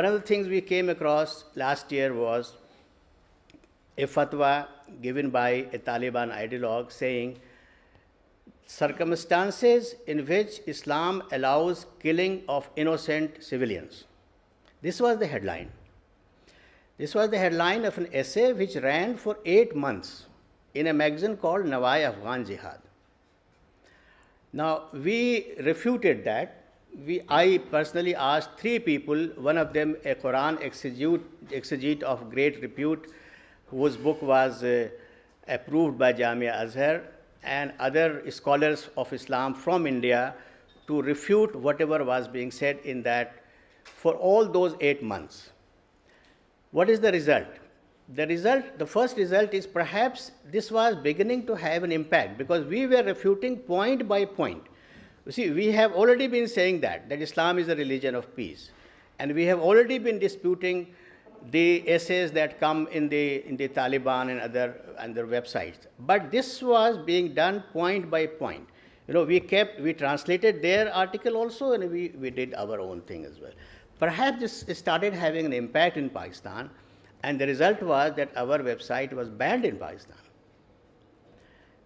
one of the things we came across last year was a fatwa given by a Taliban ideologue saying circumstances in which Islam allows killing of innocent civilians. This was the headline. This was the headline of an essay which ran for 8 months in a magazine called Nawai Afghan Jihad. Now, we refuted that. I personally asked 3 people, one of them a Quran exegete of great repute, whose book was approved by Jamia Azhar, and other scholars of Islam from India, to refute whatever was being said in that for all those 8 months. What is the result? The first result is perhaps this was beginning to have an impact because we were refuting point by point. You see, we have already been saying that Islam is a religion of peace. And we have already been disputing the essays that come in the Taliban and other websites. But this was being done point by point. We translated their article also, and we did our own thing as well. Perhaps this started having an impact in Pakistan, and the result was that our website was banned in Pakistan.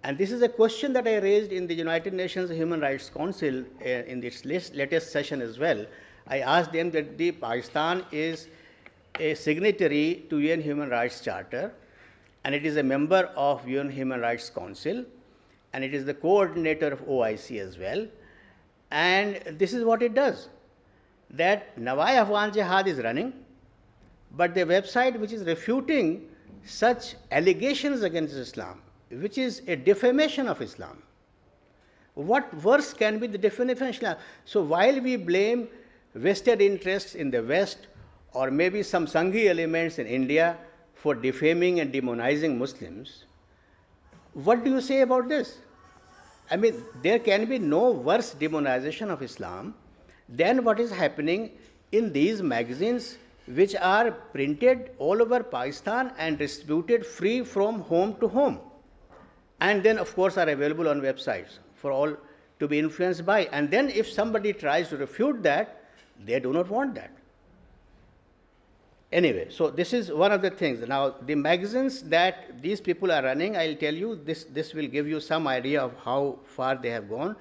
And this is a question that I raised in the United Nations Human Rights Council in its latest session as well. I asked them that Pakistan is a signatory to UN Human Rights Charter, and it is a member of UN Human Rights Council, and it is the coordinator of OIC as well. And this is what it does, that Nawai Afghan Jihad is running, but the website which is refuting such allegations against Islam, which is a defamation of Islam. What worse can be the defamation of Islam? So while we blame vested interests in the West or maybe some Sanghi elements in India for defaming and demonizing Muslims, what do you say about this? I mean, there can be no worse demonization of Islam than what is happening in these magazines which are printed all over Pakistan and distributed free from home to home. And then, of course, are available on websites for all to be influenced by. And then if somebody tries to refute that, they do not want that. Anyway, so this is one of the things. Now, the magazines that these people are running, I'll tell you, this will give you some idea of how far they have gone.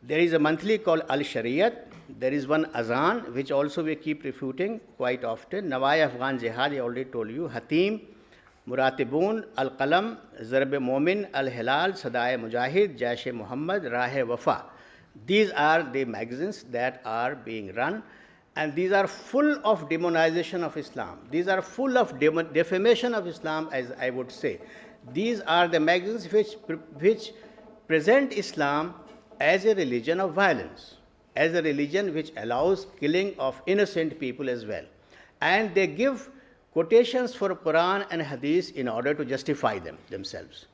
There is a monthly called Al-Shariat. There is one Azan, which also we keep refuting quite often. Nawai Afghan Jihad, I already told you. Hatim, Muratibun, Al-Qalam, Zarb-e Momin, Al-Hilal, Sadai Mujahid, Jaish-e Muhammad, Rah-e Wafa. These are the magazines that are being run, and these are full of demonization of Islam. These are full of defamation of Islam, as I would say. These are the magazines which present Islam as a religion of violence, as a religion which allows killing of innocent people as well. And they give quotations for Quran and Hadith in order to justify themselves.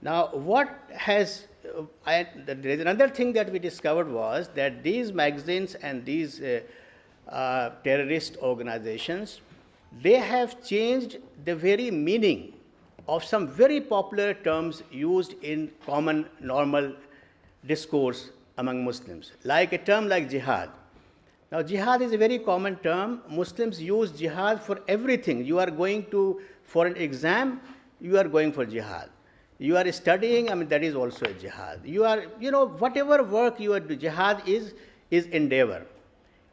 Now, there is another thing that we discovered was that these magazines and these terrorist organizations, they have changed the very meaning of some very popular terms used in common normal discourse among Muslims, like a term like jihad. Now, jihad is a very common term. Muslims use jihad for everything. You are going for an exam, you are going for jihad. You are studying, that is also a jihad. You are, whatever work you are doing, jihad is endeavor.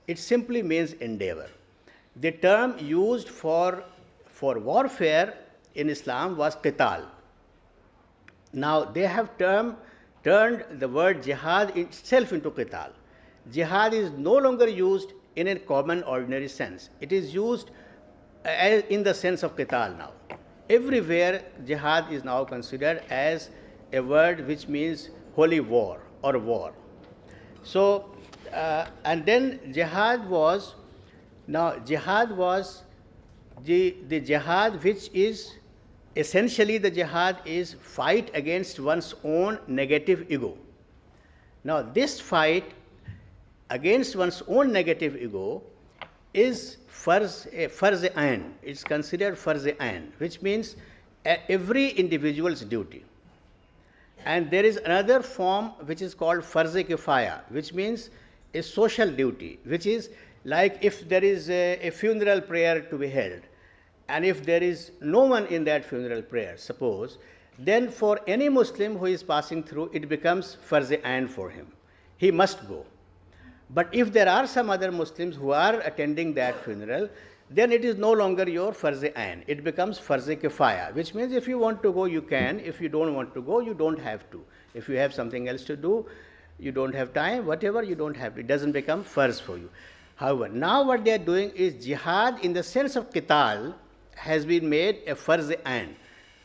It simply means endeavor. The term used for warfare in Islam was qital. Now, they have turned the word jihad itself into qital. Jihad is no longer used in a common ordinary sense. It is used in the sense of qital now. Everywhere, jihad is now considered as a word which means holy war or war. So, and then jihad was the jihad which is essentially the jihad is fight against one's own negative ego. Now, this fight against one's own negative ego is farz-e-ain. It's considered farz-e-ain, which means every individual's duty. And there is another form which is called farz-e-kifaya, which means a social duty, which is Like if there is a funeral prayer to be held, and if there is no one in that funeral prayer, suppose, then for any Muslim who is passing through, it becomes farz-e-ain for him. He must go. But if there are some other Muslims who are attending that funeral, then it is no longer your farz-e-ain. It becomes farz-e-kifaya, which means if you want to go, you can. If you don't want to go, you don't have to. If you have something else to do, you don't have time, whatever, you don't have to. It doesn't become farz for you. However, now what they are doing is jihad in the sense of qital has been made a farz-e-ain.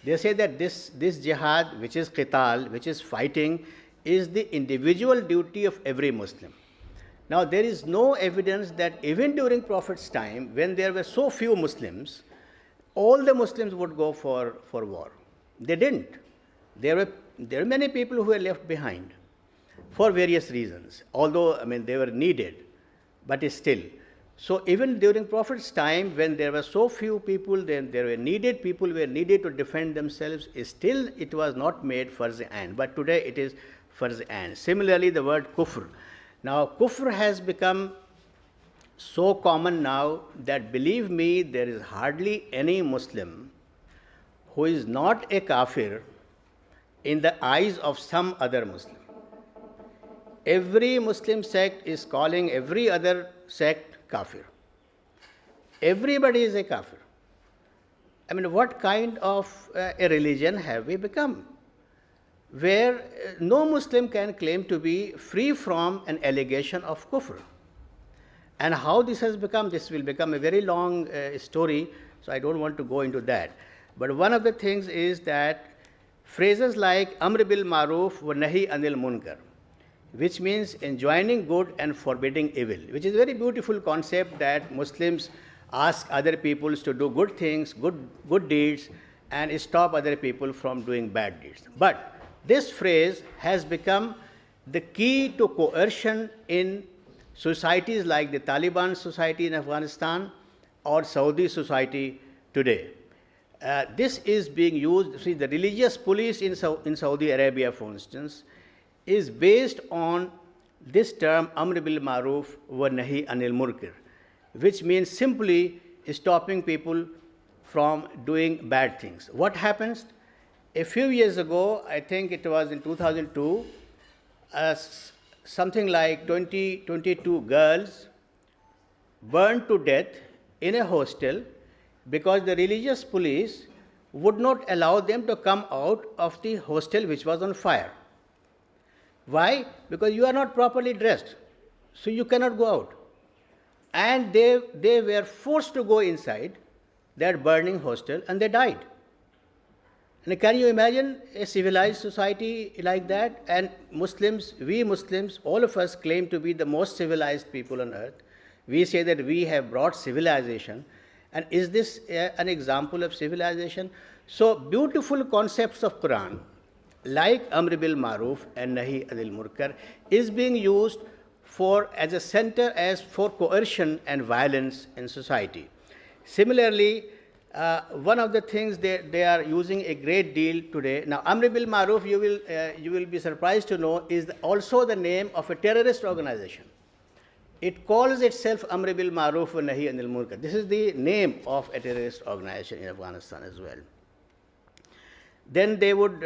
They say that this jihad, which is qital, which is fighting, is the individual duty of every Muslim. Now, there is no evidence that even during Prophet's time, when there were so few Muslims, all the Muslims would go for war. They didn't. There were many people who were left behind for various reasons, although, they were needed, but still. So even during Prophet's time, when there were so few people, then there were needed, people were needed to defend themselves, still it was not made farz-e-ain, but today it is farz-e-ain. Similarly, the word kufr. Now, kufr has become so common now that, believe me, there is hardly any Muslim who is not a kafir in the eyes of some other Muslim. Every Muslim sect is calling every other sect kafir. Everybody is a kafir. What kind of a religion have we become, where no Muslim can claim to be free from an allegation of kufr? And how this has become, this will become a very long story, so I don't want to go into that. But one of the things is that phrases like amr bil maruf wa nahi anil munkar, which means enjoining good and forbidding evil, which is a very beautiful concept that Muslims ask other people to do good things, good deeds, and stop other people from doing bad deeds. But this phrase has become the key to coercion in societies like the Taliban society in Afghanistan or Saudi society today. This is being used, see, the religious police in Saudi Arabia, for instance, is based on this term amr bil maruf wa nahi anil munkar, which means simply stopping people from doing bad things. What happens? A few years ago, I think it was in 2002, something like 22 girls burned to death in a hostel because the religious police would not allow them to come out of the hostel which was on fire. Why? Because you are not properly dressed, so you cannot go out. And they were forced to go inside that burning hostel, and they died. And can you imagine a civilized society like that? And Muslims, we Muslims, all of us claim to be the most civilized people on earth. We say that we have brought civilization. And is this an example of civilization? So beautiful concepts of Quran, like amr bil maruf and nahi anil munkar, is being used as a center as for coercion and violence in society. Similarly, one of the things they are using a great deal today. Now, amr bil maruf, you will be surprised to know, is also the name of a terrorist organization. It calls itself amr bil maruf wa nahi anil munkar. This is the name of a terrorist organization in Afghanistan as well. Then they would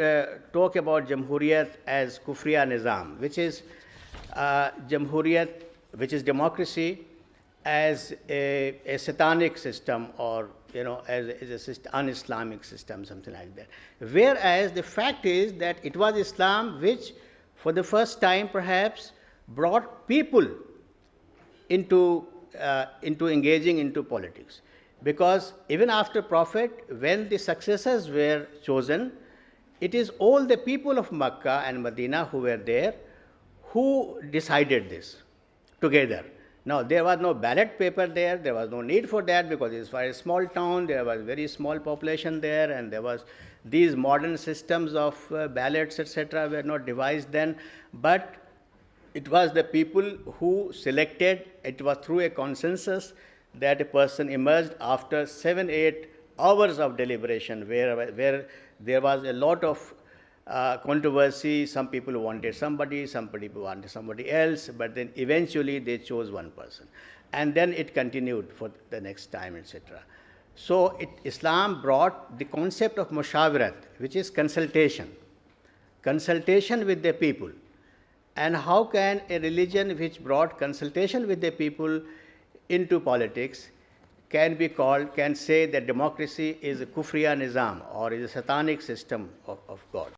talk about Jamhuriyat as Kufriya Nizam, which is Jamhuriyat, which is democracy, as a satanic system, or as a system, un-Islamic system, something like that. Whereas the fact is that it was Islam which, for the first time perhaps, brought people into engaging into politics. Because even after Prophet, when the successors were chosen, it is all the people of Makkah and Medina who were there who decided this together. Now, there was no ballot paper there. There was no need for that because it was a small town. There was very small population there, and there was these modern systems of ballots, etc., were not devised then. But it was the people who selected. It was through a consensus that a person emerged after 7-8 hours of deliberation, where there was a lot of controversy. Some people wanted somebody, some people wanted somebody else, but then eventually they chose one person. And then it continued for the next time, etc. So Islam brought the concept of mushawarat, which is consultation with the people. And how can a religion which brought consultation with the people into politics can say that democracy is a kufriya nizam or is a satanic system of God?